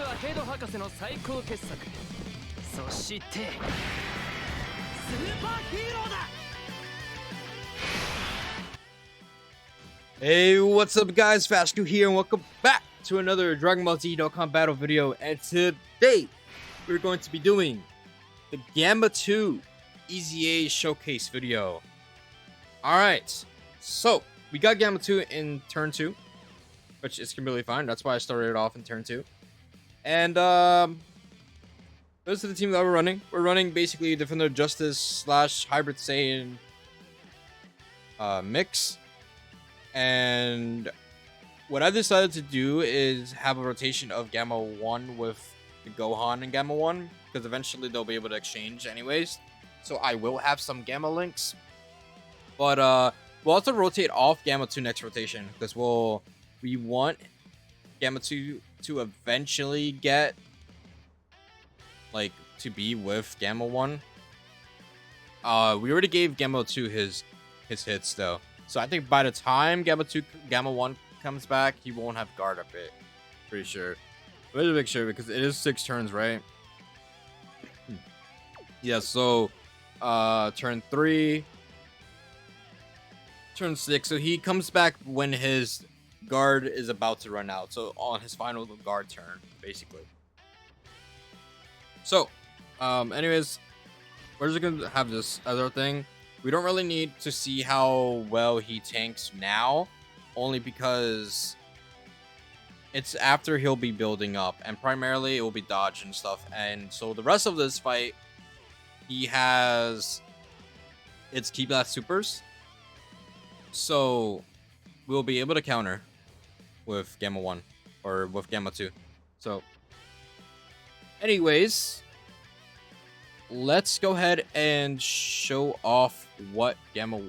はヘド博士の最高傑作。そしてスーパーヒーローだ。 Hey, what's up guys, VazQ here and welcome back to another Dragon Ball Z Dokkan Battle video, and today we're going to be doing the Gamma 2 EZA showcase video. Alright, so we got Gamma 2 in turn 2, which is completely fine. That's why I started it off in turn 2. And those are the team that we're running. We're running basically Defender Justice slash Hybrid Saiyan mix. And what I decided to do is have a rotation of Gamma 1 with the Gohan and Gamma 1, because eventually they'll be able to exchange anyways. So I will have some Gamma links. But we'll also rotate off Gamma 2 next rotation, because we want Gamma 2 to eventually get to be with Gamma 1. We already gave Gamma 2 his hits though. So I think by the time Gamma 1 comes back, he won't have guard up it. Pretty sure. But to make sure, because it is 6 turns, right? Yeah, so turn 3, turn 6. So he comes back when his guard is about to run out. So on his final guard turn, basically. So, anyways, we're just gonna have this other thing. We don't really need to see how well he tanks now, only because it's after he'll be building up, and primarily it will be dodge and stuff. And so the rest of this fight, he has its Ki Blast supers, so we'll be able to counter with Gamma 1 or with Gamma 2. So anyways, let's go ahead and show off what Gamma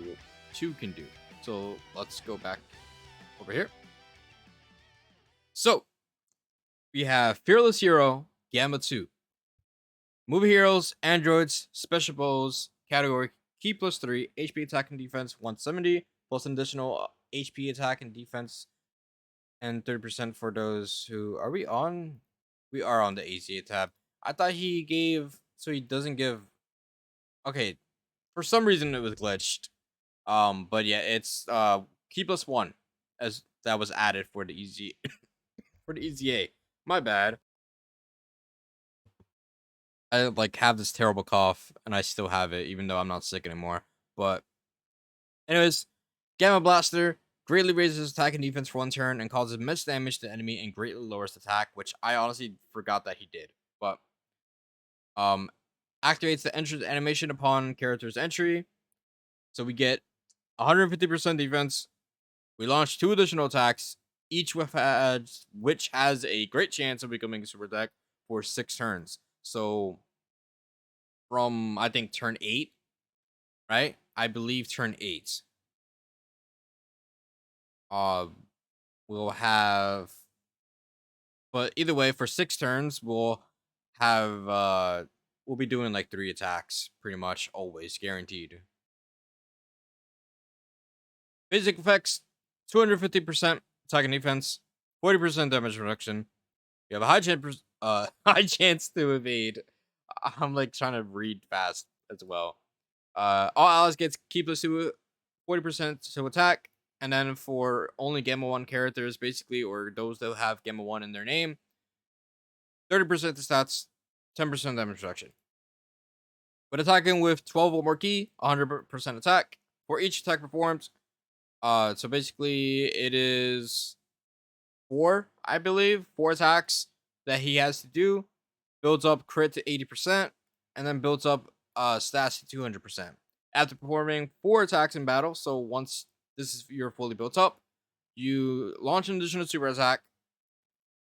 2 can do. So let's go back over here. So we have Fearless Hero, Gamma 2. Movie heroes, androids, special bows, category Ki +3, HP attack and defense 170, plus an additional HP attack and defense, and 30% for those who... Are we on? We are on the EZA tab. I thought he gave... So he doesn't give... Okay, for some reason it was glitched. But yeah, it's Ki +1 as that was added for the EZA. For the EZA. My bad. I have this terrible cough, and I still have it, even though I'm not sick anymore. But anyways, Gamma Blaster greatly raises attack and defense for 1 turn and causes immense damage to the enemy and greatly lowers attack, which I honestly forgot that he did. But activates the entrance animation upon character's entry. So we get 150% defense. We launch 2 additional attacks, each which has a great chance of becoming a super attack for 6 turns. So from, I think, turn 8, right? I believe turn 8. We'll have... But either way, for 6 turns, we'll have... We'll be doing 3 attacks, pretty much, always, guaranteed. Basic effects, 250% attack and defense, 40% damage reduction. You have a high chance to evade. I'm trying to read fast as well. All allies gets Ki +2, 40% to attack, and then for only Gamma 1 characters, basically, or those that have Gamma 1 in their name, 30% to stats, 10% damage reduction. But attacking with 12 or more Ki, 100% attack for each attack performed. So basically it is 4, I believe, 4 attacks that he has to do. Builds up crit to 80%, and then builds up stats to 200%. After performing 4 attacks in battle, so once you're fully built up, you launch an additional super attack,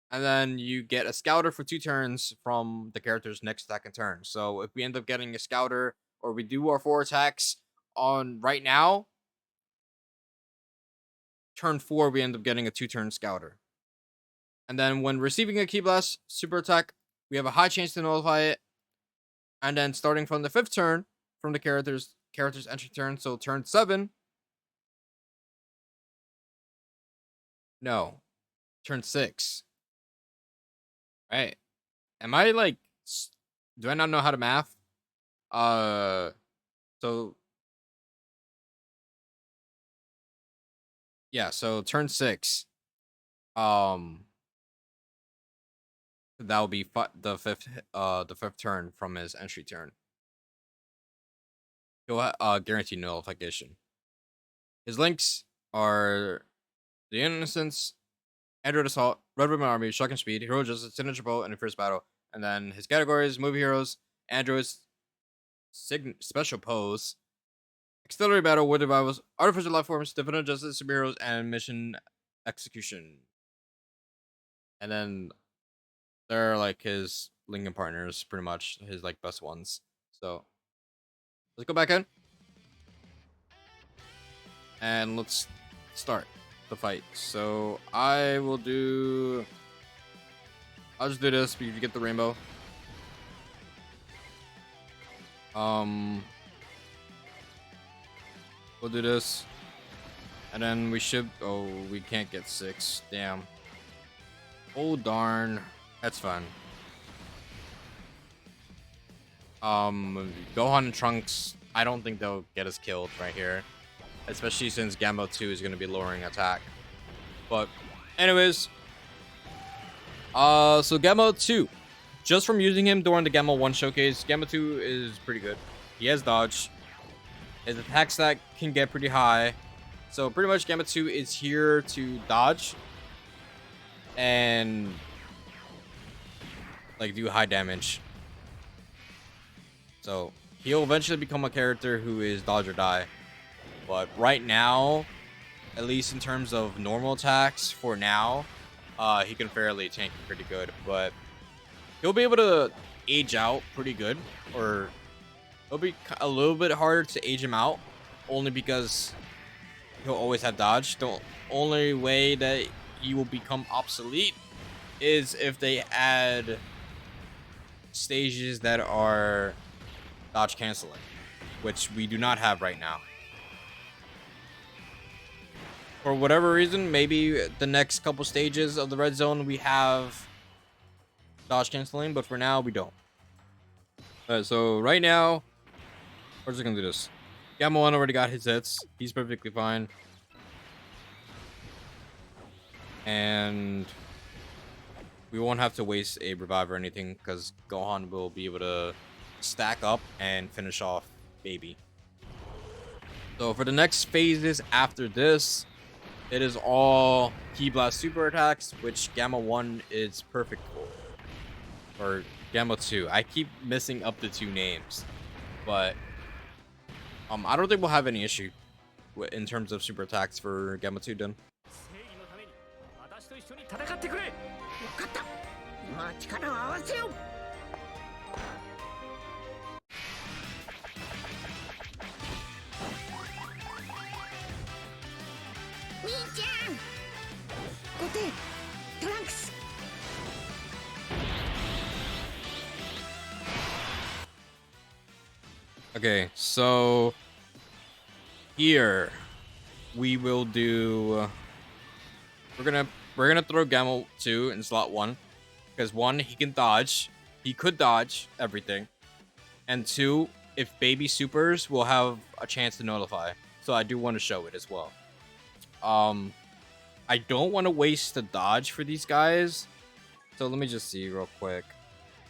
and then you get a scouter for 2 turns from the character's next attack and turn. So if we end up getting a scouter, or we do our 4 attacks on right now, turn 4 we end up getting a 2-turn scouter. And then when receiving a Ki Blast super attack, we have a high chance to nullify it. And then starting from the 5th turn, from the character's entry turn, so turn 7. No, turn 6. Right. Am I like, do I not know how to math? Uh, so yeah, so turn 6. Um, that will be the fifth turn from his entry turn. He'll guarantee nullification. His links are the Innocence, Android Assault, Red Ribbon Army, Shock and Speed, Hero Justice, Signature Bow, and the First Battle. And then his categories: Movie Heroes, Androids, Special Pose, Auxiliary Battle, Wood Revivals, Artificial Life Forms, Definitive Justice, Superheroes, and Mission Execution. And then they're like his Lincoln partners, pretty much his like best ones. So let's go back in and let's start the fight. So I'll just do this because you get the rainbow. We'll do this. And then we should, oh, we can't get 6. Damn. Oh, darn. That's fun. Gohan and Trunks, I don't think they'll get us killed right here. Especially since Gamma 2 is going to be lowering attack. But, anyways. So Gamma 2. Just from using him during the Gamma 1 showcase, Gamma 2 is pretty good. He has dodge. His attack stack can get pretty high. So pretty much Gamma 2 is here to dodge. And like do high damage. So he'll eventually become a character who is dodge or die. But right now, at least in terms of normal attacks for now, he can fairly tank it pretty good. But he'll be able to age out pretty good. Or it'll be a little bit harder to age him out. Only because he'll always have dodge. The only way that he will become obsolete is if they add stages that are dodge canceling, which we do not have right now. For whatever reason, maybe the next couple stages of the red zone we have dodge canceling, but for now we don't. Alright, so right now we're just gonna do this. Gamma 1 already got his hits. He's perfectly fine. And we won't have to waste a revive or anything because Gohan will be able to stack up and finish off Baby. So for the next phases after this, it is all Ki Blast super attacks, which Gamma 1 is perfect for. Or Gamma 2. I keep messing up the two names. But I don't think we'll have any issue in terms of super attacks for Gamma 2 done. Okay, so here we will do. We're gonna throw Gamma 2 in slot 1 because 1, he can dodge. He could dodge everything, and 2, if Baby supers, will have a chance to notify. So I do want to show it as well. I don't want to waste the dodge for these guys. So let me just see real quick.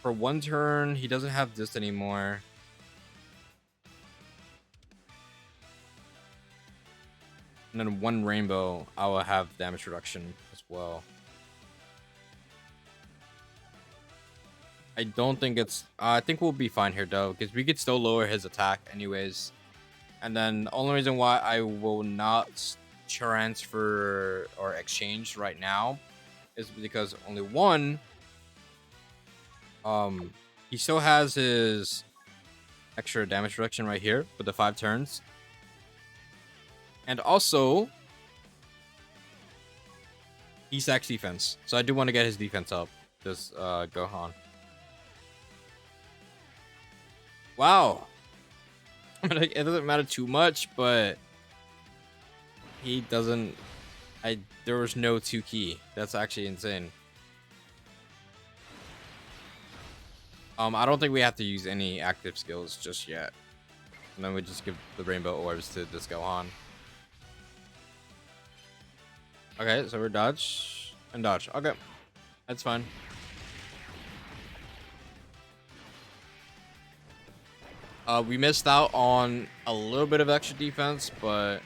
For 1 turn, he doesn't have this anymore. And then 1 rainbow, I will have damage reduction as well. I don't think it's... I think we'll be fine here, though, because we could still lower his attack anyways. And then the only reason why I will not transfer or exchange right now is because only 1... he still has his extra damage reduction right here with the 5 turns. And also, he stacks defense. So I do want to get his defense up. Just Gohan. Wow. I mean, it doesn't matter too much, but he doesn't... there was no 2 key. That's actually insane. I don't think we have to use any active skills just yet. And then we just give the rainbow orbs to this Gohan. Okay, so we're dodge and dodge. Okay, that's fine. We missed out on a little bit of extra defense, but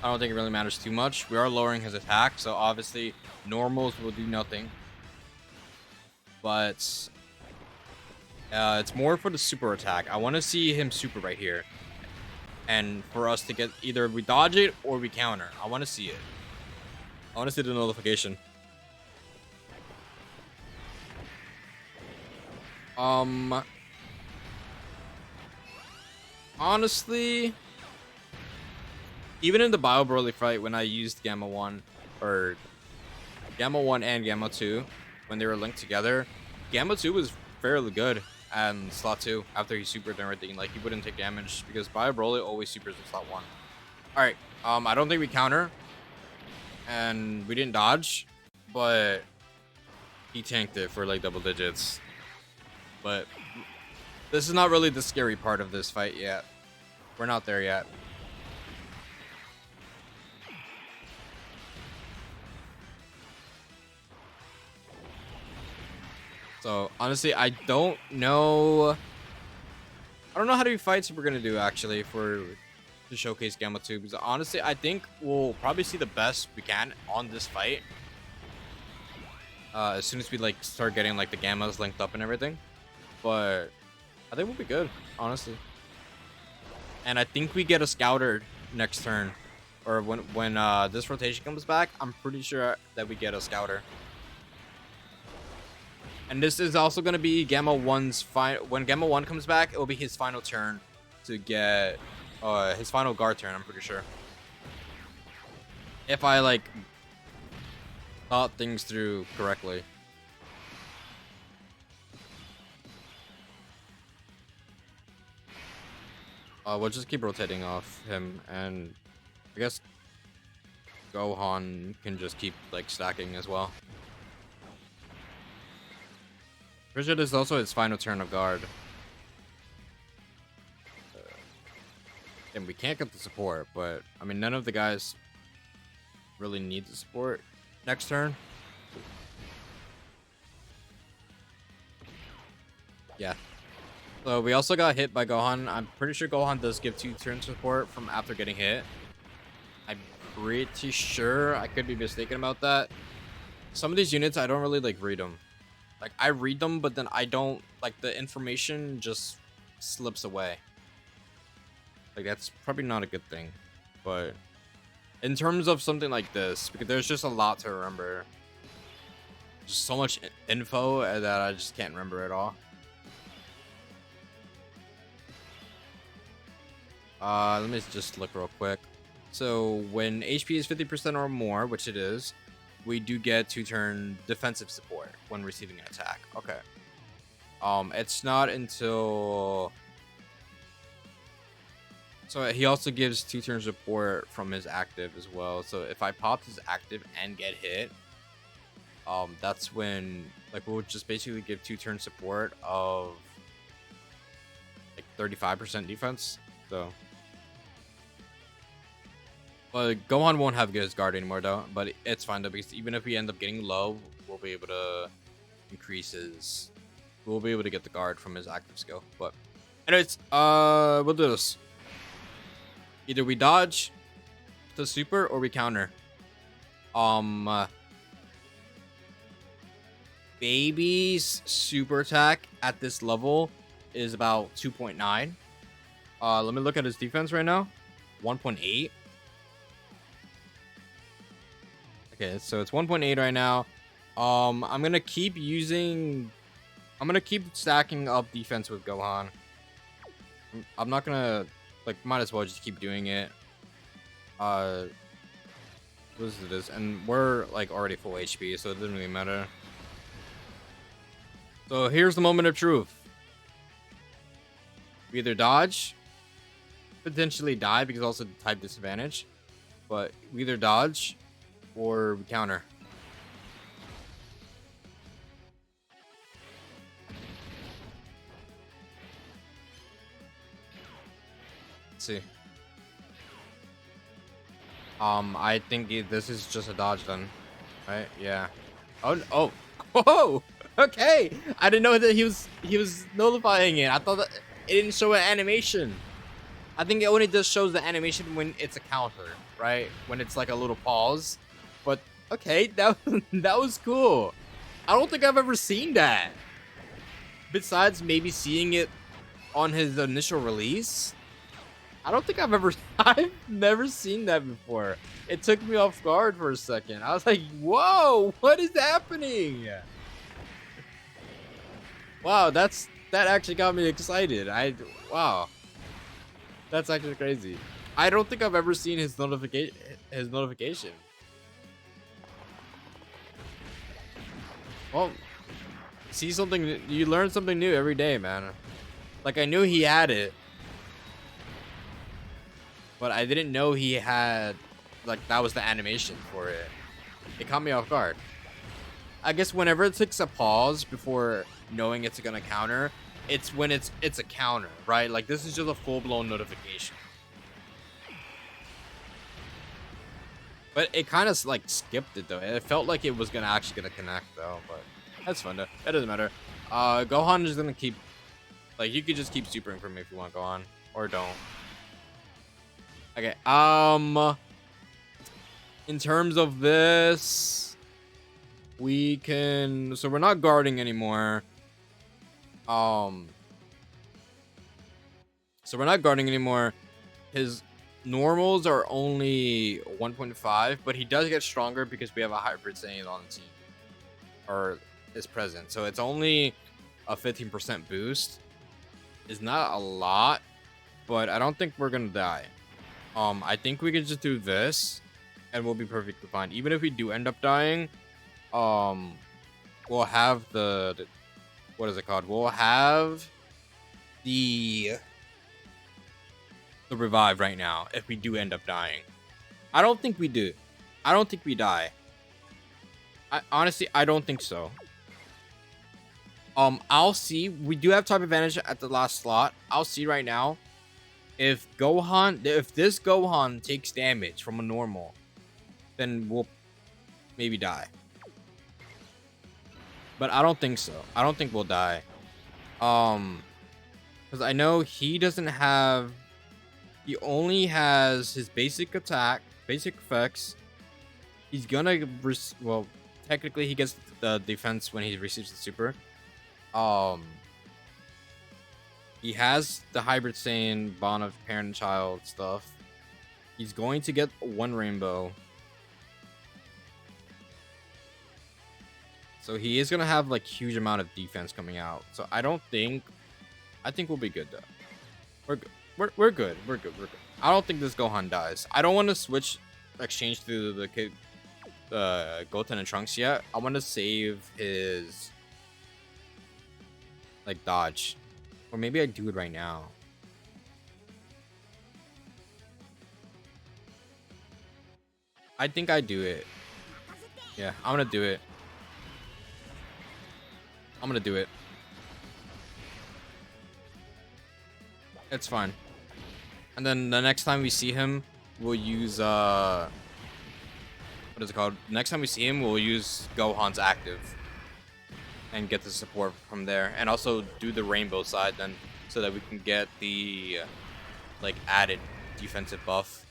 I don't think it really matters too much. We are lowering his attack, so obviously normals will do nothing. But it's more for the super attack. I want to see him super right here. And for us to get either we dodge it or we counter. I want to see it. I want to see the notification. Honestly, even in the Bio Broly fight when I used Gamma 1 or Gamma 1 and Gamma 2 when they were linked together, Gamma 2 was fairly good and slot 2 after he supered and everything. Like, he wouldn't take damage because Bio Broly always supers in slot 1. Alright, I don't think we counter. And we didn't dodge, but he tanked it for like double digits. But this is not really the scary part of this fight yet. We're not there yet. So honestly, I don't know how many fights we're gonna do actually to showcase Gamma 2, because honestly I think we'll probably see the best we can on this fight as soon as we like start getting like the Gammas linked up and everything. But I think we'll be good, honestly. And I think we get a Scouter next turn, or when this rotation comes back. I'm pretty sure that we get a Scouter. And this is also going to be Gamma 1's when Gamma 1 comes back, it will be his final turn to get his final guard turn, I'm pretty sure. If I like thought things through correctly. We'll just keep rotating off him, and I guess Gohan can just keep like stacking as well. Bridget is also his final turn of guard. And we can't get the support, but I mean, none of the guys really need the support next turn. Yeah. So we also got hit by Gohan. I'm pretty sure Gohan does give 2 turn support from after getting hit. I'm pretty sure. I could be mistaken about that. Some of these units, I don't really like read them. Like, I read them, but then I don't, like, the information just slips away. Like, that's probably not a good thing. But in terms of something like this, because there's just a lot to remember. Just so much info that I just can't remember at all. Let me just look real quick. So when HP is 50% or more, which it is, we do get 2-turn defensive support when receiving an attack. Okay. It's not until... So he also gives 2-turn support from his active as well. So if I pop his active and get hit, that's when, like, we'll just basically give 2-turn support of like 35% defense. So, but Gohan won't have his guard anymore though. But it's fine though, because even if we end up getting low, we'll be able to increase his. We'll be able to get the guard from his active skill. But anyways, we'll do this. Either we dodge the super or we counter. Baby's super attack at this level is about 2.9. Let me look at his defense right now. 1.8. Okay, so it's 1.8 right now. I'm gonna keep stacking up defense with Gohan. I'm not gonna, like, might as well just keep doing it. What is this? And we're like already full HP, so it doesn't really matter. So here's the moment of truth. We either dodge, potentially die because also the type disadvantage, but we either dodge or we counter. Let's see. I think this is just a dodge then, right? Yeah. Oh. Whoa. Okay. I didn't know that he was nullifying it. I thought that it didn't show an animation. I think it only just shows the animation when it's a counter, right? When it's like a little pause. But okay, that was cool. I don't think I've ever seen that. Besides maybe seeing it on his initial release. I don't think I've never seen that before. It took me off guard for a second. I was like, whoa, what is happening? Wow, that actually got me excited. Wow. That's actually crazy. I don't think I've ever seen his notification. Well, you learn something new every day, man. Like, I knew he had it, but I didn't know he had, like, that was the animation for it. It caught me off guard. I guess whenever it takes a pause before knowing it's gonna counter, it's when it's a counter, right? Like, this is just a full-blown notification. But it kind of, like, skipped it, though. It felt like it was actually gonna connect, though, but that's fun, though. That doesn't matter. Gohan is gonna keep, like, you could just keep supering for me if you want, Gohan, or don't. Okay, in terms of this, we can, so we're not guarding anymore. So we're not guarding anymore. His normals are only 1.5, but he does get stronger because we have a hybrid Saiyan on the team, or is present. So it's only a 15% boost. It's not a lot, but I don't think we're gonna die. I think we can just do this and we'll be perfectly fine. Even if we do end up dying, we'll have the what is it called? We'll have the revive right now if we do end up dying. I don't think we do. I don't think we die. Honestly, I don't think so. I'll see. We do have type advantage at the last slot. I'll see right now. If this Gohan takes damage from a normal, then we'll maybe die. But I don't think so. I don't think we'll die. Because I know he doesn't have. He only has his basic attack, basic effects. He's gonna well, technically he gets the defense when he receives the super. He has the hybrid Saiyan bond of parent and child stuff. He's going to get one rainbow. So he is gonna have like huge amount of defense coming out. So I think we'll be good though. We're good. We're good. We're good. I don't think this Gohan dies. I don't want to exchange to the Goten and Trunks yet. I want to save his like dodge, or maybe I do it right now. I think I do it. Yeah, I'm gonna do it. I'm gonna do it. It's fine. And then the next time we see him, we'll use what is it called? Next time we see him, we'll use Gohan's active and get the support from there, and also do the rainbow side then, so that we can get the like added defensive buff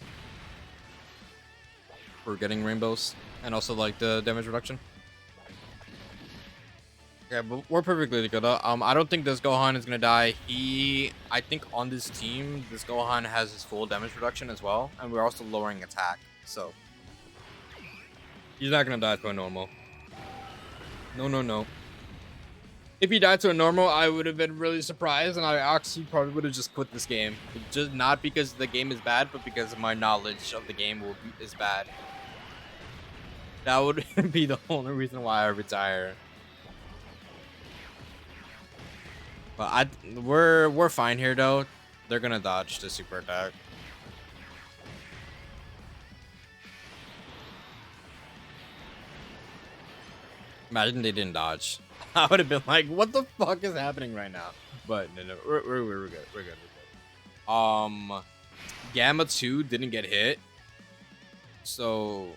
for getting rainbows, and also like the damage reduction. Yeah, but we're perfectly good. I don't think this Gohan is gonna die. I think on this team, this Gohan has his full damage reduction as well, and we're also lowering attack, so he's not gonna die to a normal. No. If he died to a normal, I would have been really surprised, and I actually probably would have just quit this game. Just not because the game is bad, but because my knowledge of the game is bad. That would be the only reason why I retire. But we're fine here though. They're gonna dodge the super attack. Imagine they didn't dodge. I would have been like, "What the fuck is happening right now?" But no, we're good. We're good. Gamma 2 didn't get hit. So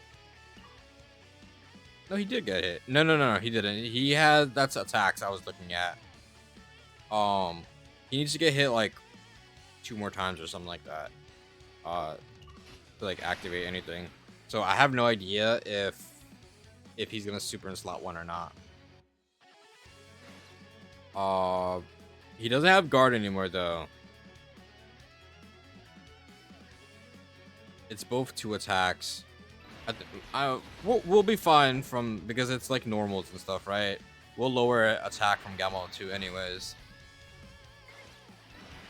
no, he did get hit. No, he didn't. He had, that's attacks I was looking at. He needs to get hit like 2 more times or something like that. To like activate anything. So I have no idea if he's gonna super in slot 1 or not. He doesn't have guard anymore though. It's both 2 attacks. We'll be fine from, because it's like normals and stuff, right? We'll lower attack from Gamma 2 anyways.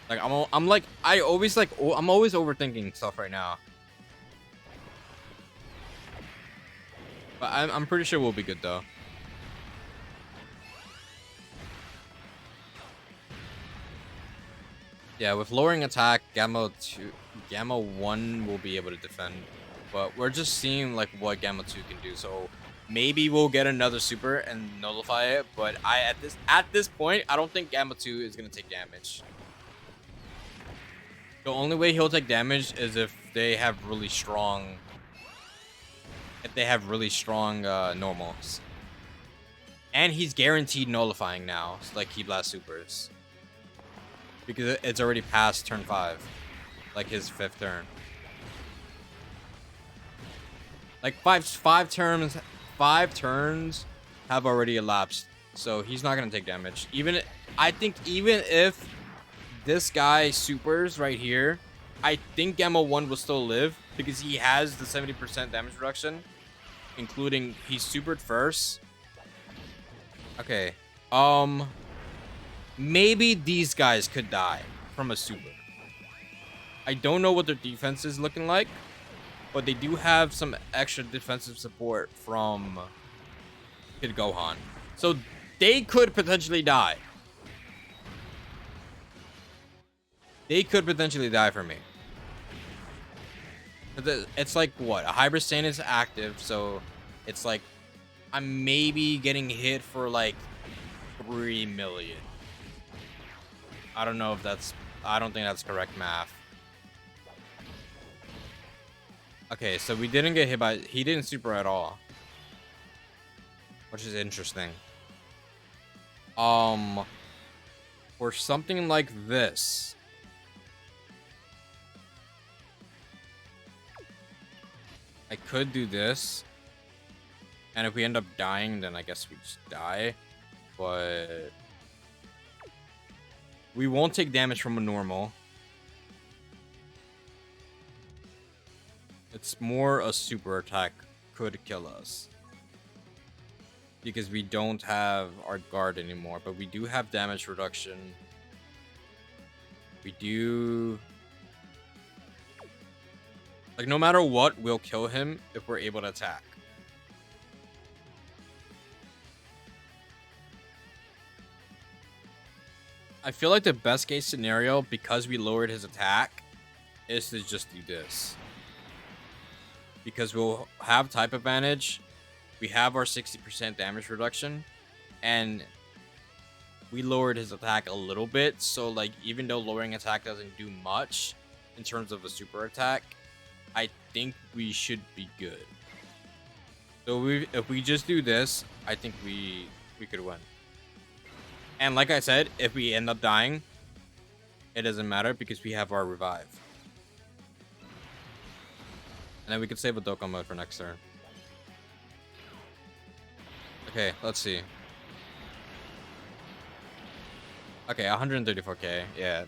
Like I'm always overthinking stuff right now. But I'm pretty sure we'll be good though. Yeah, with lowering attack, Gamma 1 will be able to defend. But we're just seeing like what Gamma 2 can do. So maybe we'll get another super and nullify it. But at this point, I don't think Gamma 2 is gonna take damage. The only way he'll take damage is if they have really strong normals. And he's guaranteed nullifying now, like Ki Blast supers. Because it's already past turn 5. Like his 5th turn. Like five turns have already elapsed. So he's not gonna take damage. I think even if this guy supers right here, I think Gamma 1 will still live because he has the 70% damage reduction, including he supered first. Okay. Maybe these guys could die from a super. I don't know what their defense is looking like, but they do have some extra defensive support from Kid Gohan. So they could potentially die. They could potentially die for me. It's like, what? A Hybrid Saiyan is active, so it's like I'm maybe getting hit for like 3 million. I don't know if that's... I don't think that's correct math. Okay, so we didn't get hit by... He didn't super at all. Which is interesting. For something like this... I could do this. And if we end up dying, then I guess we just die. But... we won't take damage from a normal. It's more a super attack could kill us. Because we don't have our guard anymore. But we do have damage reduction. We do... like, no matter what, we'll kill him if we're able to attack. I feel like the best case scenario, because we lowered his attack, is to just do this. Because we'll have type advantage, we have our 60% damage reduction, and we lowered his attack a little bit, so like even though lowering attack doesn't do much in terms of a super attack, I think we should be good. So if we just do this, I think we could win. And like I said, if we end up dying, it doesn't matter because we have our revive. And then we could save a Dokkan mode for next turn. Okay, let's see. Okay, 134k. Yeah,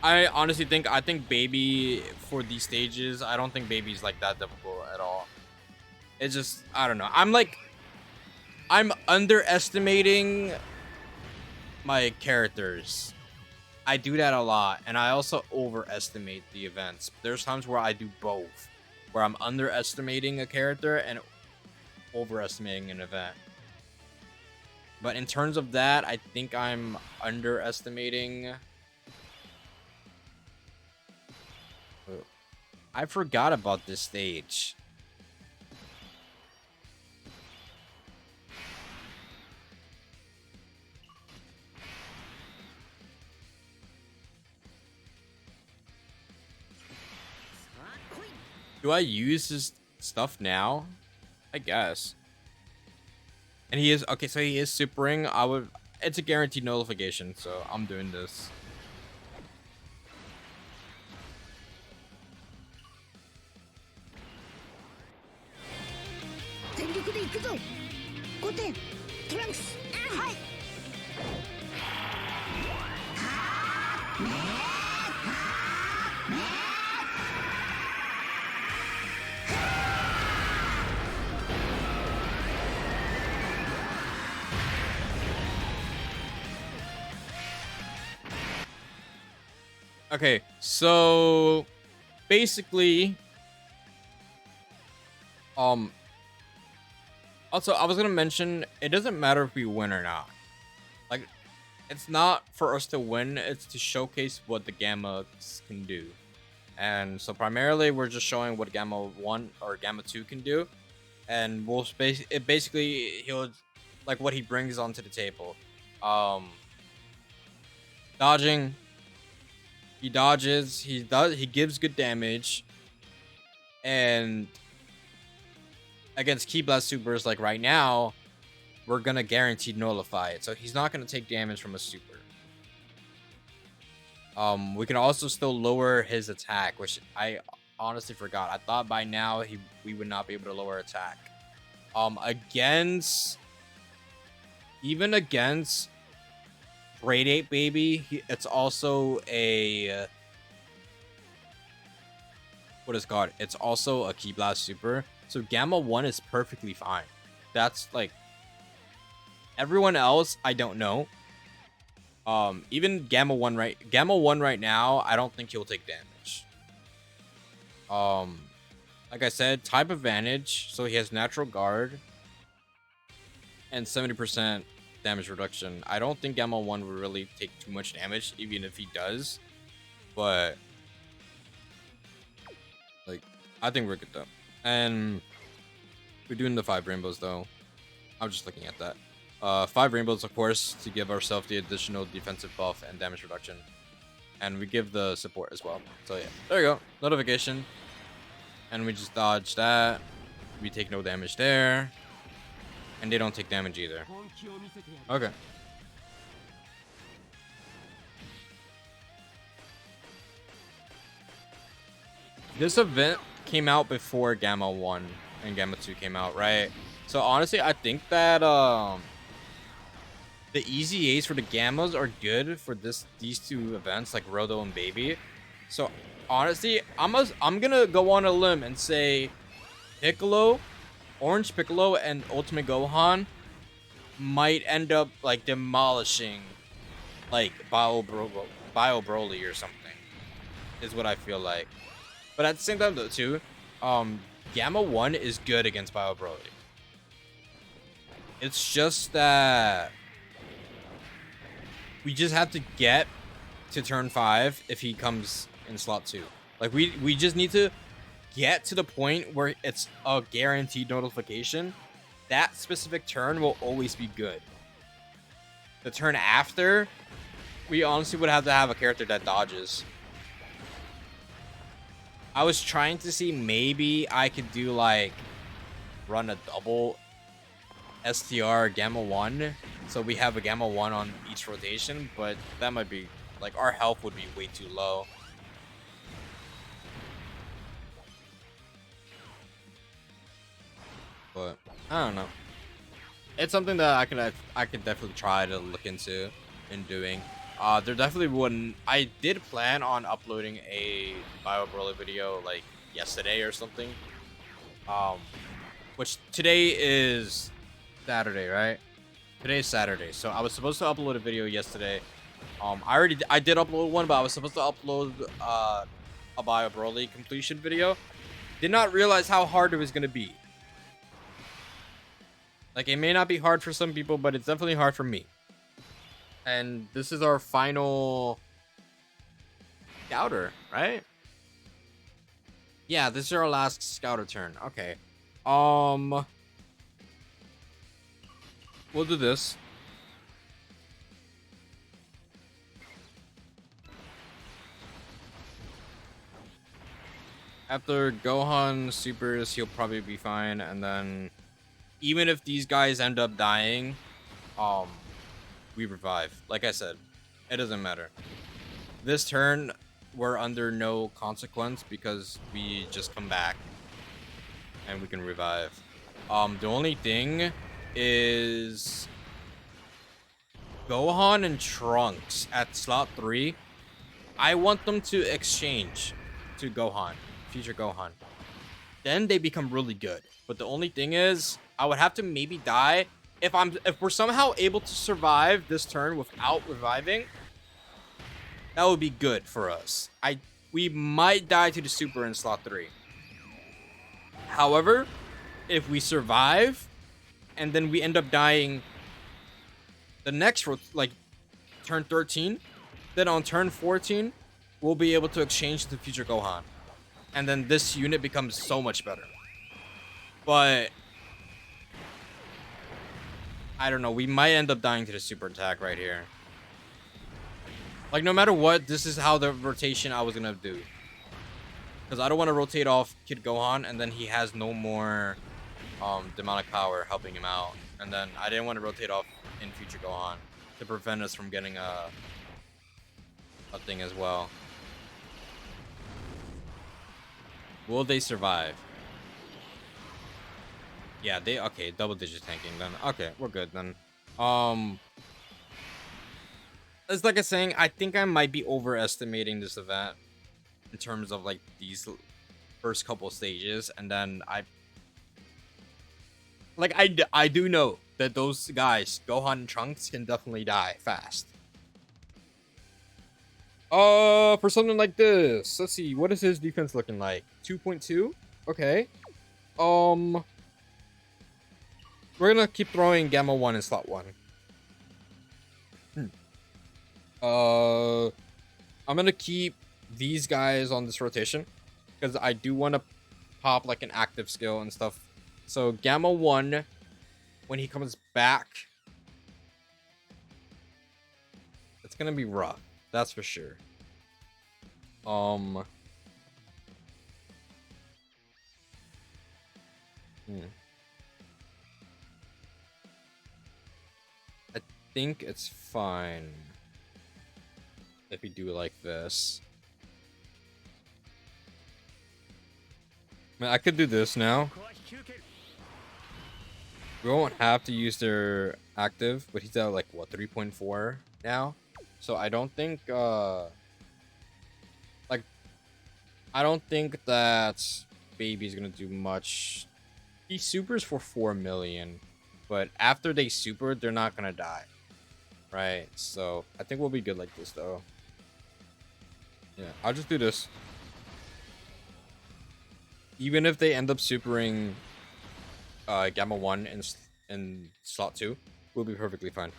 I honestly think, Baby for these stages, I don't think Baby's like that difficult at all. It's just, I don't know. I'm underestimating my characters. I do that a lot, and I also overestimate the events. There's times where I do both, where I'm underestimating a character and overestimating an event. But in terms of that, I think I'm underestimating... I forgot about this stage. Do I use his stuff now? I guess. And he is okay, so he is supering. It's a guaranteed nullification, so I'm doing this. Okay, so basically, also I was gonna mention it doesn't matter if we win or not. Like, it's not for us to win; it's to showcase what the Gammas can do. And so primarily, we're just showing what Gamma 1 or Gamma 2 can do, and we'll basically he'll like what he brings onto the table. Dodging. He dodges, he gives good damage, and against Ki Blast supers like right now, we're gonna guaranteed nullify it. So he's not gonna take damage from a super. We can also still lower his attack, which I honestly forgot. I thought by now we would not be able to lower attack. Even against Grade 8 baby, it's also a what is called? It's also a Ki Blast super. So Gamma 1 is perfectly fine. That's like everyone else, I don't know. Even Gamma 1 right now, I don't think he'll take damage. Like I said, type advantage, so he has natural guard and 70% damage reduction. I don't think Gamma 1 will really take too much damage, even if he does. But like, I think we're good though. And we're doing the 5 rainbows though. I'm just looking at that. 5 rainbows, of course, to give ourselves the additional defensive buff and damage reduction. And we give the support as well. So yeah, there you go. Notification. And we just dodge that. We take no damage there. And they don't take damage either. Okay. This event came out before Gamma 1 and Gamma 2 came out, right? So honestly, I think that the EZAs for the Gammas are good for these two events, like Roto and Baby. So honestly, I'm gonna go on a limb and say Piccolo, Orange Piccolo, and Ultimate Gohan might end up like demolishing like Bio Broly or something. Is what I feel like. But at the same time though too, Gamma 1 is good against Bio Broly. It's just that we just have to get to turn 5 if he comes in slot 2. Like we just need to get to the point where it's a guaranteed notification. That specific turn will always be good. The turn after, we honestly would have to have a character that dodges. I was trying to see maybe I could do like run a double STR Gamma 1, so we have a Gamma 1 on each rotation, but that might be like our health would be way too low. But I don't know. It's something that I could definitely try to look into and doing. There definitely wouldn't. I did plan on uploading a Bio Broly video like yesterday or something. Which today is Saturday, right? Today is Saturday, so I was supposed to upload a video yesterday. I did upload one, but I was supposed to upload a Bio Broly completion video. Did not realize how hard it was gonna be. Like, it may not be hard for some people, but it's definitely hard for me. And this is our final scouter, right? Yeah, this is our last scouter turn. Okay. We'll do this. After Gohan supers, he'll probably be fine, and then even if these guys end up dying, we revive. Like I said, it doesn't matter. This turn, we're under no consequence because we just come back and we can revive. The only thing is Gohan and Trunks at slot 3. I want them to exchange to Gohan, future Gohan. Then they become really good. But the only thing is, I would have to maybe die if we're somehow able to survive this turn without reviving. That would be good for us. We might die to the super in slot 3. However, if we survive and then we end up dying the next turn 13, then on turn 14 we'll be able to exchange to future Gohan, and then this unit becomes so much better. But I don't know, we might end up dying to the super attack right here. Like, no matter what, this is how the rotation I was gonna do, because I don't want to rotate off Kid Gohan and then he has no more demonic power helping him out, and then I didn't want to rotate off in future Gohan to prevent us from getting a thing as well. Will they survive? Yeah, okay, double digit tanking then. Okay, we're good then. It's like I was saying, I think I might be overestimating this event in terms of like these first couple stages, and then I do know that those guys, Gohan and Trunks, can definitely die fast. For something like this, let's see, what is his defense looking like? 2.2. Okay. We're gonna keep throwing Gamma 1 in slot 1. I'm gonna keep these guys on this rotation because I do want to pop like an active skill and stuff. So Gamma 1, when he comes back, it's gonna be rough. That's for sure. I think it's fine if we do it like this. I mean, I could do this now. We won't have to use their active, but he's at like what, 3.4 now. So I don't think I don't think that Baby's gonna do much. He supers for 4 million, but after they super, they're not gonna die, right? So I think we'll be good like this though. Yeah, I'll just do this. Even if they end up supering Gamma 1 in slot 2, we'll be perfectly fine.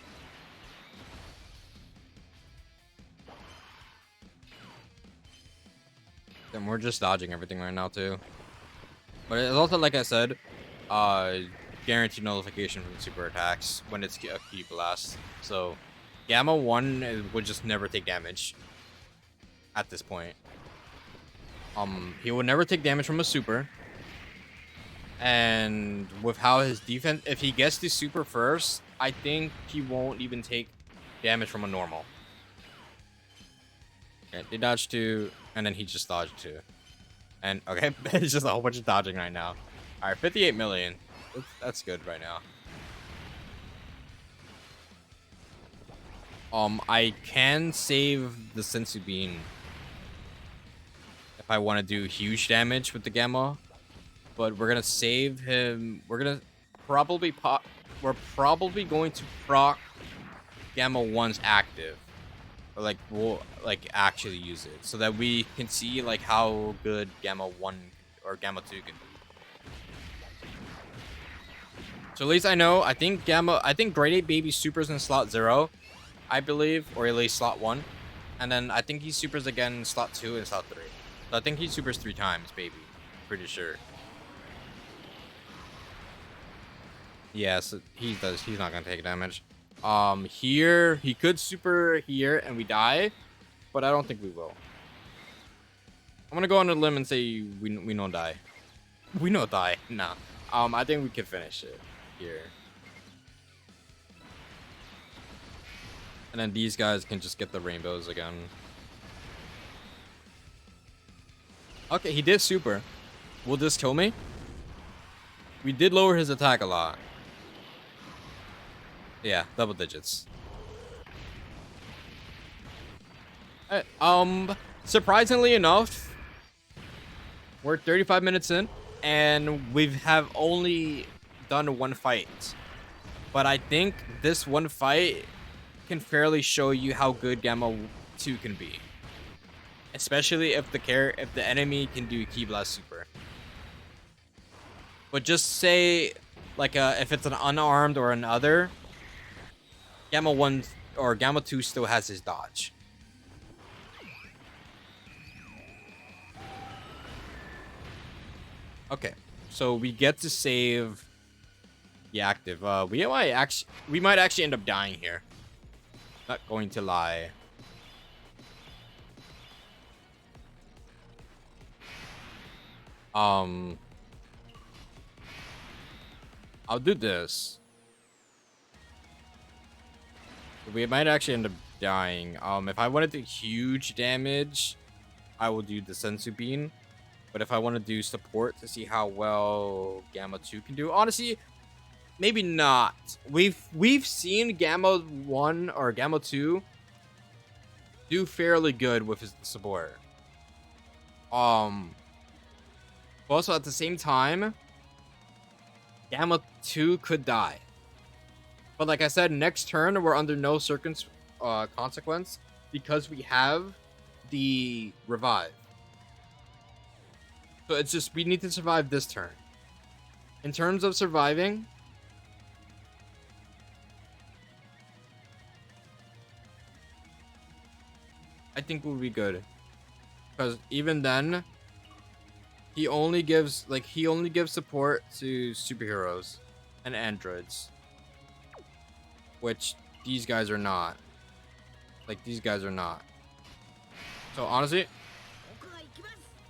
And we're just dodging everything right now too. But it's also, like I said, guaranteed nullification from super attacks when it's a key blast. So Gamma 1 would just never take damage at this point. He would never take damage from a super. And with how his defense, if he gets the super first, I think he won't even take damage from a normal. Okay, they dodged 2, and then he just dodged 2. And okay, it's just a whole bunch of dodging right now. All right, 58 million. That's good right now. I can save the Sensu Bean if I want to do huge damage with the Gamma, but we're gonna save him. We're gonna probably We're probably going to proc Gamma 1's active, or like we'll like actually use it so that we can see like how good Gamma 1 or Gamma 2 can be. So at least I know. I think Grade 8 Baby supers in slot 0, I believe, or at least slot 1, and then I think he supers again in slot 2 and slot 3. So I think he supers 3 times, Baby. Pretty sure. Yeah, so he does. He's not gonna take damage. Here he could super here and we die, but I don't think we will. I'm gonna go on a limb and say we don't die. We don't die. Nah. I think we can finish it here. And then these guys can just get the rainbows again. Okay, he did super. Will this kill me? We did lower his attack a lot. Yeah, double digits. Surprisingly enough, we're 35 minutes in, and we have only done one fight. But I think this one fight can fairly show you how good Gamma 2 can be. Especially if the enemy can do Ki Blast Super. But just say, like, if it's an unarmed or another, Gamma 1 or Gamma 2 still has his dodge. Okay, so we get to save the active. We might actually end up dying here. Not going to lie. I'll do this. We might actually end up dying. If I want to do huge damage, I will do the Sensu Bean. But if I want to do support to see how well Gamma 2 can do, honestly, maybe not. We've seen Gamma 1 or Gamma 2 do fairly good with his support. Also at the same time, Gamma 2 could die. But like I said, next turn we're under no consequence because we have the revive. So it's just we need to survive this turn. In terms of surviving, I think we'll be good. Because even then, he only gives support to superheroes and androids. Which these guys are not. Like, these guys are not. So honestly,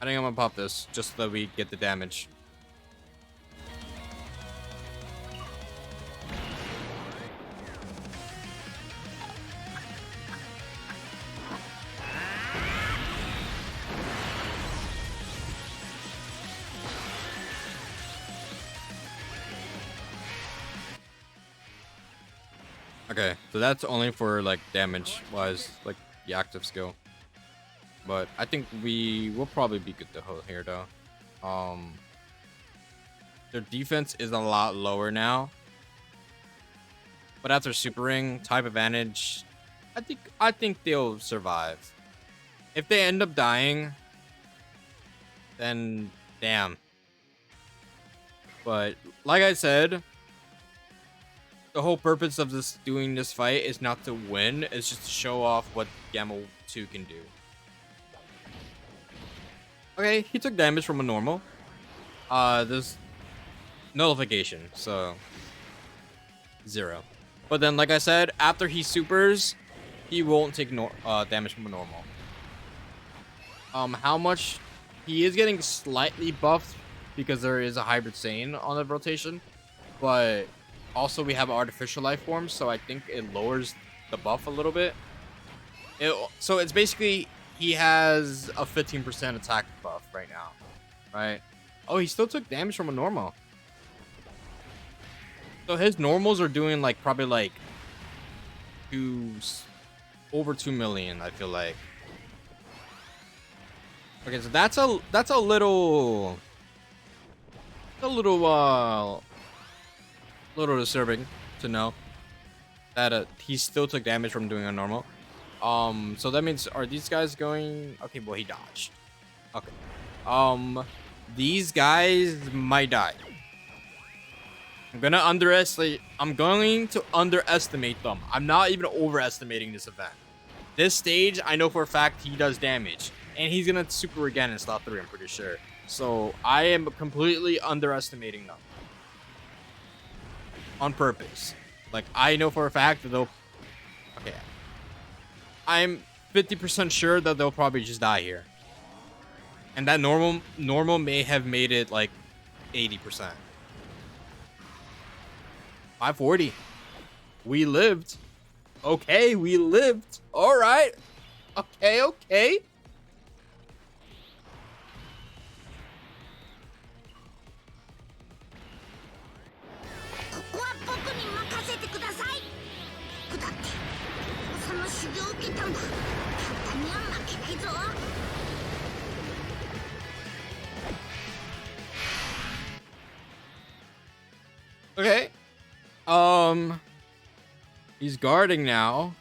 I think I'm gonna pop this just so that we get the damage. Okay, so that's only for like damage wise, like the active skill. But I think we will probably be good to hold here though. Their defense is a lot lower now. But after super ring, type advantage, I think they'll survive. If they end up dying, then damn. But like I said, the whole purpose of doing this fight is not to win, it's just to show off what Gamma 2 can do. Okay, he took damage from a normal. There's nullification, so 0. But then, like I said, after he supers, he won't take damage from a normal. How much? He is getting slightly buffed because there is a hybrid Saiyan on the rotation, but also we have artificial life forms, so I think it lowers the buff a little bit. So it's basically he has a 15% attack buff right now, right? Oh, he still took damage from a normal. So his normals are doing like probably like over 2 million, I feel like. Okay, so that's a little disturbing to know that he still took damage from doing a normal. So that means, are these guys going? Okay, well, he dodged. Okay. These guys might die. I'm going to underestimate them. I'm not even overestimating this event. This stage, I know for a fact he does damage. And he's going to super again in slot 3, I'm pretty sure. So I am completely underestimating them. On purpose. Like, I know for a fact that they'll... Okay. I'm 50% sure that they'll probably just die here. And that normal may have made it like 80%. 540. We lived. Okay, we lived. All right. Okay, okay. Okay. He's guarding now.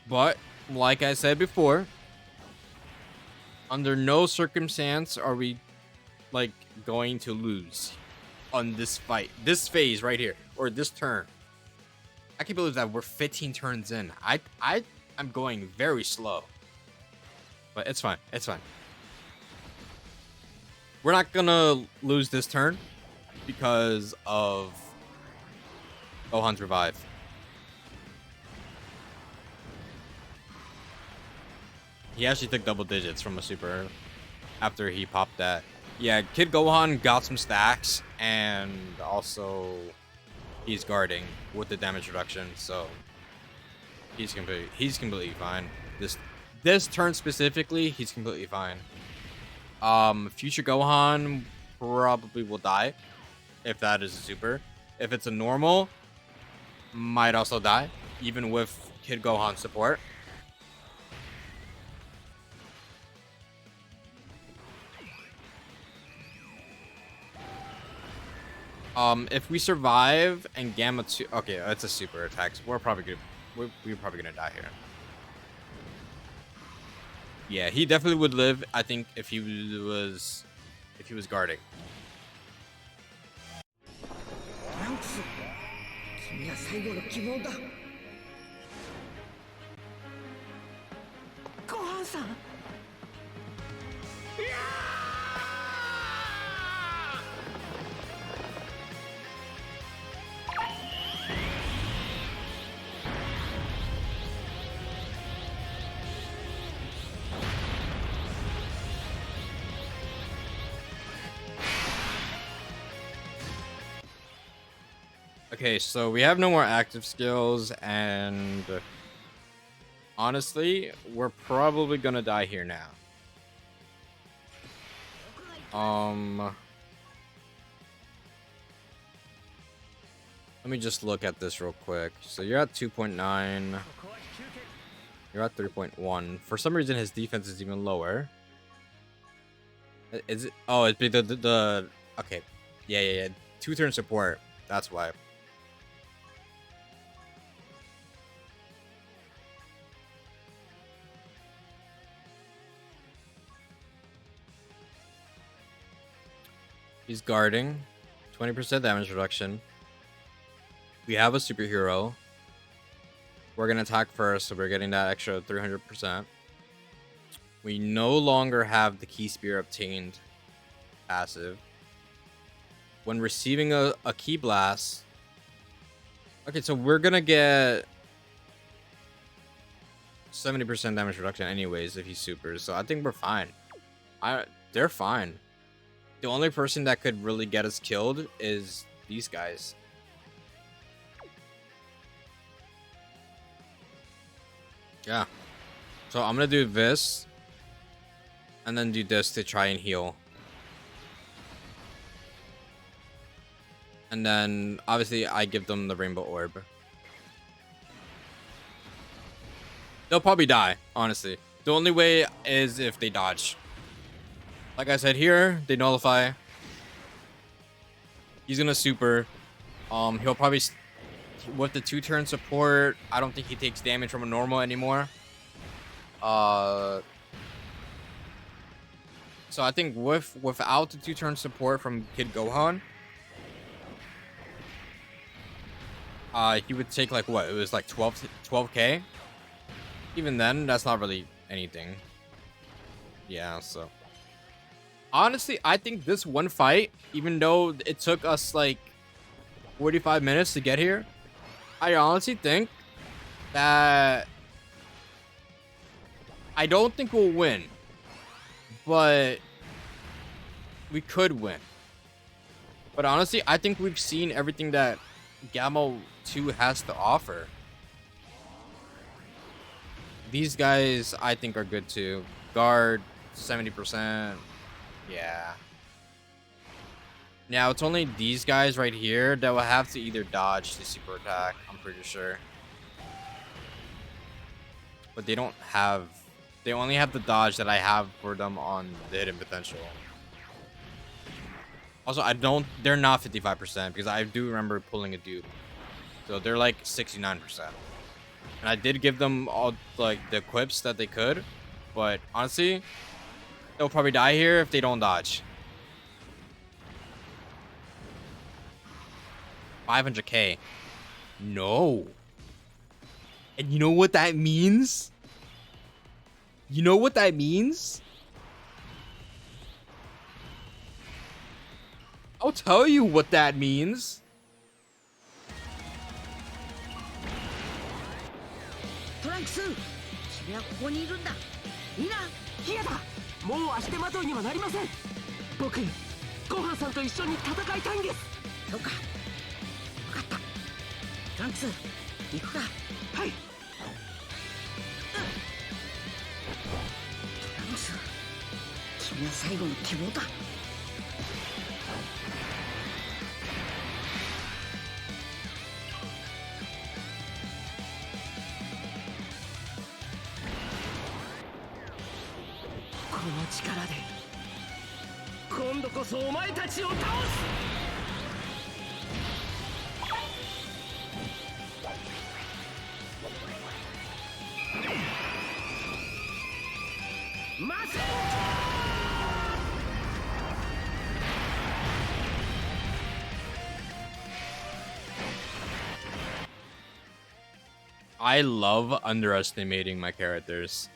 But, like I said before, under no circumstance are we, like, going to lose on this fight. This phase right here. Or this turn. I can't believe that we're 15 turns in. I'm going very slow. But it's fine. It's fine. We're not gonna lose this turn because of Gohan's revive. He actually took double digits from a super after he popped that. Yeah, Kid Gohan got some stacks, and also he's guarding with the damage reduction, so he's completely fine. This turn specifically, he's completely fine. Future Gohan probably will die if that is a super. If it's a normal, might also die, even with Kid Gohan support. If we survive and Gamma 2, okay, it's a super attack. So we're probably gonna die here. Yeah, he definitely would live. I think if he was guarding. Okay, so we have no more active skills, and honestly, we're probably gonna die here now. Let me just look at this real quick. So you're at 2.9. You're at 3.1. For some reason, his defense is even lower. Is it? Oh, it's the okay. Yeah. 2-turn support. That's why. He's guarding. 20% damage reduction. We have a superhero. We're going to attack first, so we're getting that extra 300%. We no longer have the Key Spear obtained passive. When receiving a Key Blast... Okay, so we're going to get 70% damage reduction anyways if he supers, so I think we're fine. They're fine. The only person that could really get us killed is these guys. Yeah. So I'm going to do this. And then do this to try and heal. And then, obviously, I give them the Rainbow Orb. They'll probably die, honestly. The only way is if they dodge. Like I said here, they nullify. He's gonna super. He'll probably with the 2-turn support. I don't think he takes damage from a normal anymore. So I think without the 2-turn support from Kid Gohan, he would take like what? It was like 12k. Even then, that's not really anything. Yeah, so. Honestly, I think this one fight, even though it took us like 45 minutes to get here, I honestly think that I don't think we'll win. but we could win. But honestly, I think we've seen everything that Gamma 2 has to offer. These guys, I think, are good too. Guard, 70%. Yeah. Now, it's only these guys right here that will have to either dodge the super attack, I'm pretty sure. But they don't have... They only have the dodge that I have for them on the hidden potential. Also, they're not 55% because I do remember pulling a dupe. So they're like 69%. And I did give them all like the equips that they could. But honestly, they'll probably die here if they don't dodge. 500k. No. And you know what that means? You know what that means? I'll tell you what that means. Trunks, 君はここにいるんだ。みんな、ヒヤだ。もう足手まといにはなりません。僕、ごはんさんと一緒に戦いたいんです。そうか。分かった。トランクス、行くか。はい。トランクス、君は最後の希望だ。この力で今度こそお前たちを倒す。待て。I love underestimating my characters.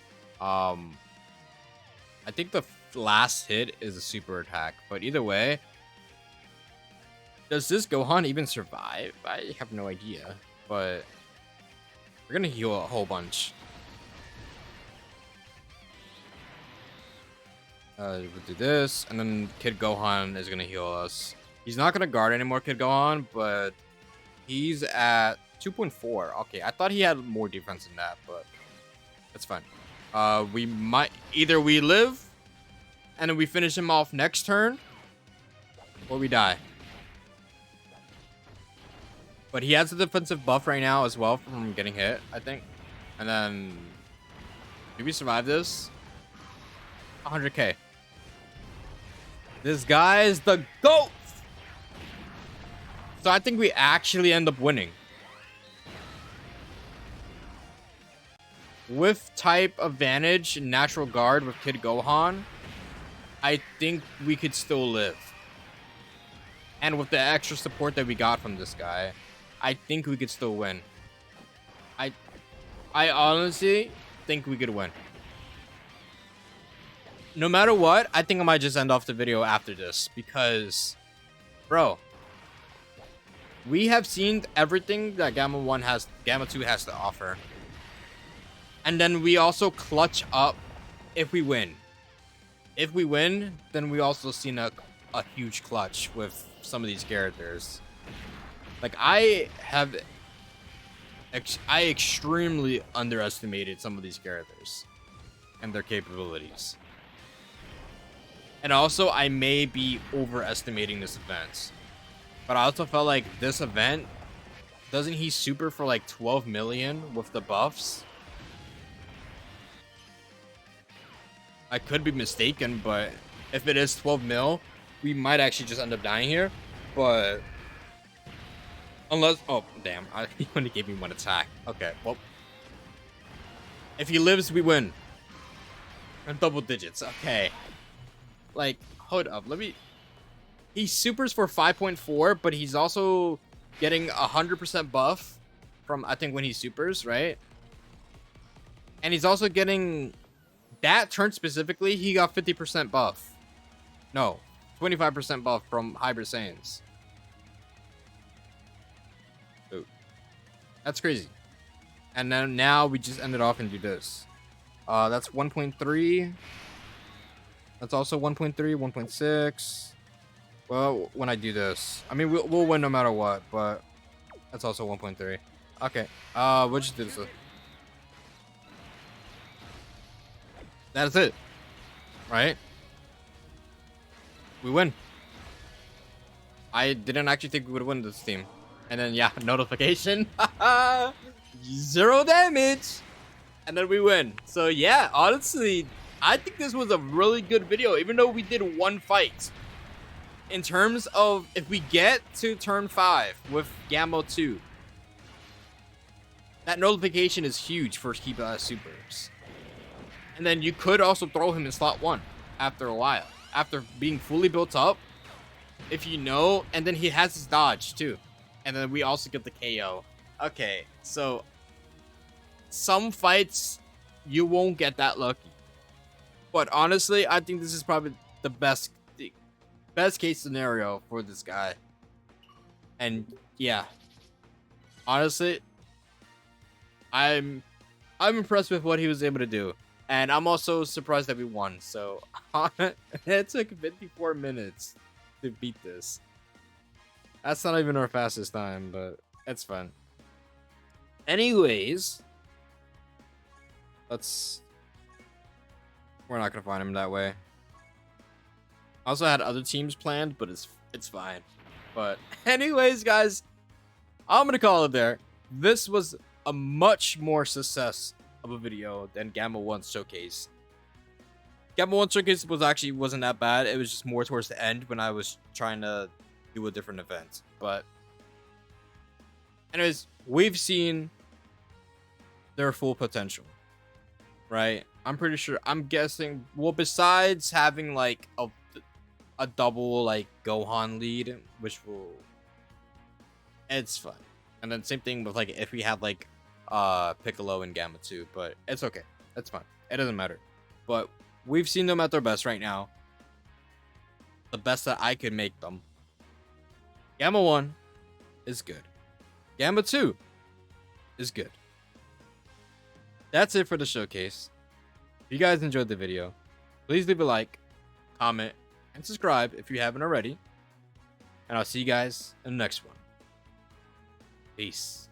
I think the last hit is a super attack, but either way, does this Gohan even survive? I have no idea, but we're gonna heal a whole bunch. We'll do this, and then Kid Gohan is gonna heal us. He's not gonna guard anymore, Kid Gohan, but he's at 2.4. Okay, I thought he had more defense than that, but that's fine. We might either we live and then we finish him off next turn, or we die. But he has a defensive buff right now as well from getting hit, I think. And then, do we survive this? 100k. This guy's the GOAT! So I think we actually end up winning. With type advantage, natural guard with Kid Gohan, I think we could still live. And with the extra support that we got from this guy, I think we could still win. I honestly think we could win. No matter what, I think I might just end off the video after this because, bro, we have seen everything that Gamma 2 has to offer. And then we also clutch up if we win. If we win, then we also seen a huge clutch with some of these characters. Like, I extremely underestimated some of these characters and their capabilities. And also, I may be overestimating this event. But I also felt like this event, doesn't he super for like 12 million with the buffs? I could be mistaken, but if it is 12 mil, we might actually just end up dying here. But unless, oh damn, he only gave me one attack. Okay, well, if he lives, we win. And double digits. Okay, like hold up, he supers for 5.4, but he's also getting 100% buff from I think when he supers, right? And he's also getting that turn specifically, he got 50% buff. No, 25% buff from Hybrid Saiyans. Dude, that's crazy. And then now we just end it off and do this. That's 1.3. That's also 1.3, 1.6. Well, when I do this, I mean, we'll win no matter what, but that's also 1.3. Okay. We'll just do this. That's it. Right? We win. I didn't actually think we would win this team. And then, yeah, notification. 0 damage. And then we win. So, yeah, honestly, I think this was a really good video, even though we did one fight. In terms of if we get to turn 5 with Gamma 2, that notification is huge for keep supers. And then you could also throw him in slot 1 after a while. After being fully built up, if you know, and then he has his dodge too. And then we also get the KO. Okay, so some fights you won't get that lucky. But honestly, I think this is probably the best case scenario for this guy. And yeah, honestly, I'm impressed with what he was able to do. And I'm also surprised that we won. So it took 54 minutes to beat this. That's not even our fastest time, but it's fun. Anyways, we're not gonna find him that way. I also had other teams planned, but it's fine. But anyways, guys, I'm gonna call it there. This was a much more success of a video than Gamma 1 Showcase. Gamma 1 Showcase wasn't that bad. It was just more towards the end when I was trying to do a different event. But anyways, we've seen their full potential, right? I'm pretty sure, I'm guessing, well, besides having like a double like Gohan lead, which it's fun. And then same thing with like if we have like Piccolo and Gamma 2, but it's okay. That's fine. It doesn't matter. But we've seen them at their best right now. The best that I could make them. Gamma 1 is good. Gamma 2 is good. That's it for the showcase. If you guys enjoyed the video, please leave a like, comment, and subscribe if you haven't already. And I'll see you guys in the next one. Peace.